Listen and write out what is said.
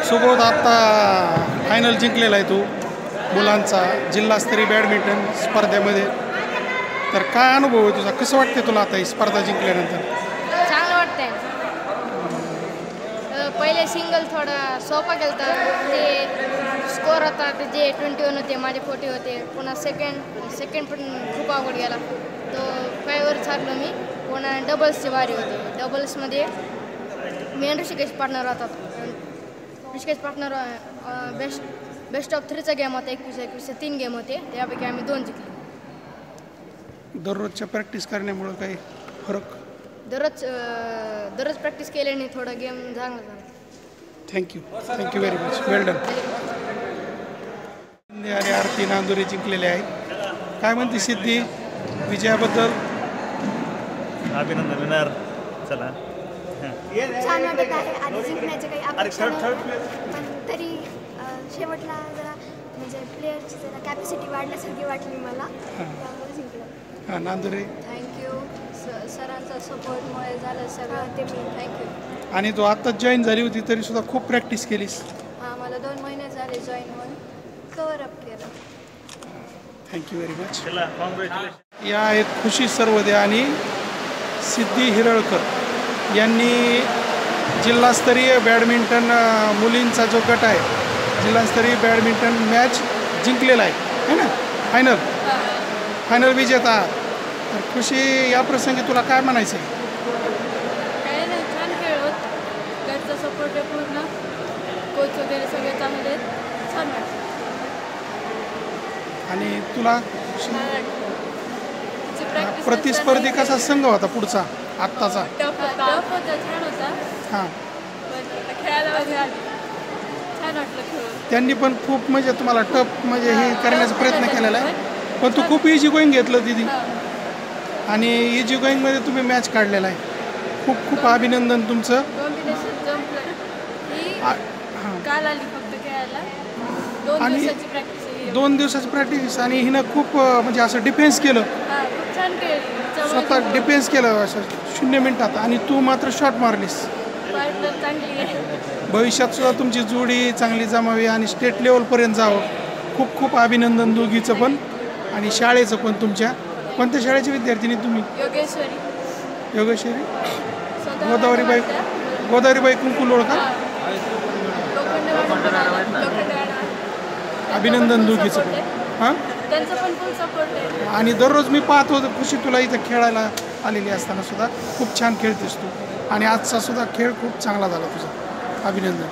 सुबोध आत्ता फायनल जिंकलेला आहे तू मुलांचा जिल्हास्तरीय बॅडमिंटन स्पर्धेमध्ये. तर काय अनुभव आहे तुझा, कसं वाटते तुला आता ही स्पर्धा जिंकल्यानंतर? चांगलं वाटतंय. पहिले सिंगल थोडा सोपा गेलता, ते स्कोअर होता ते जे 21 होते, माझे 40 होते. पुन्हा सेकंड पण खूप अवघड गेला, तो 5 वर चाललो मी. पुन्हा डबल्सचे भारी होते. डबल्समध्ये मी आणि ऋषिकेश पार्टनर होतात. ऋषिकेश पार्टनर बेस्ट ऑफ 3चा गेम होता. 21-21 3 गेम होते, त्यापैकी आम्ही 2 जिंकले. दररोजच्या प्रॅक्टिस करण्यामुळं काही फरक? दररोज प्रॅक्टिस केल्याने थोडा गेम चांगला झाला. थँक्यू व्हेरी मच, वेल डन. आणि आरती नांदुरे जिंकलेले आहे. काय म्हणते सिद्धी विजयाबद्दल? अभिनंदन विनर. चला छान वाटत आहे. आधी जिंकण्याचे काही अपेक्षा नव्हत्या, पण तरी शेवटला जरा म्हणजे प्लेयरची जरा कॅपॅसिटी वाढल्यासारखी वाटली मला, त्यामुळे जिंकलं. हां, नांदुरे थँक्यू. सरांचा सपोर्टमुळे झालं सगळं ते मी थँक्यू. आणि तू आत्ताच जॉईन झाली होती तरी सुद्धा खूप प्रॅक्टिस केलीस? हां, मला 2 महिने झाले जॉईन होऊन, कव्हर अप केलं. Thank you very much. चला कॉंग्रॅच्युलेशन. या आहेत खुशी सर्वदे आणि सिद्धी हिरळकर यांनी जिल्हास्तरीय बॅडमिंटन मुलींचा जो गट आहे, जिल्हास्तरीय बॅडमिंटन मॅच जिंकलेला आहे ना, फायनल विजेता आहात. तर खुशी, या प्रसंगी तुला काय म्हणायचं आहे? काय नाही, छान खेळ होत. घरचा सपोर्ट आहे पूर्ण, कोच वगैरे सगळे चांगले आहेत, छान वाटतं. आणि तुला प्रतिस्पर्धी कसा संघ होता पुढचा आत्ताचा? टफ होता, छान होता. हां, खेळायला वगैरे आली, छान वाटलं खेळून. त्यांनी पण खूप म्हणजे तुम्हाला टफ म्हणजे हे करण्याचा प्रयत्न केलेला आहे, पण तू खूप इझी गोईंग घेतलं दिदी, आणि इझी गोईंगमध्ये तुम्ही मॅच काढलेला आहे. खूप अभिनंदन तुमचं. कॉम्बिनेशन जमलं. ही काल आली फक्त खेळायला, 2 आणि दिवसाची प्रॅक्टिस. 2 दिवसाची प्रॅक्टिस, आणि हिनं खूप म्हणजे असं डिफेन्स केलं, खूप छान खेळली. स्वतः डिफेन्स केलं असं 0 मिनिटात, आणि तू मात्र शॉट मारलीस. पार्टनर चांगली आहे. भविष्यात सुद्धा तुमची जोडी चांगली जमावी आणि स्टेट लेवलपर्यंत जावं. खूप अभिनंदन दोघीचं पण आणि शाळेचं पण. तुमच्या कोणत्या शाळेचे विद्यार्थिनी तुम्ही? योगेश्वरी गोदावरीबाई कुंकुलोळ का? अभिनंदन दोघीचं पण. हां, त्यांचा पण फुल सपोर्ट आहे. आणि दररोज मी पाहत होतो खुशी तुला इथं खेळायला आलेली असताना सुद्धा खूप छान खेळतेस तू, आणि आजचा सुद्धा खेळ खूप चांगला झाला तुझा. अभिनंदन.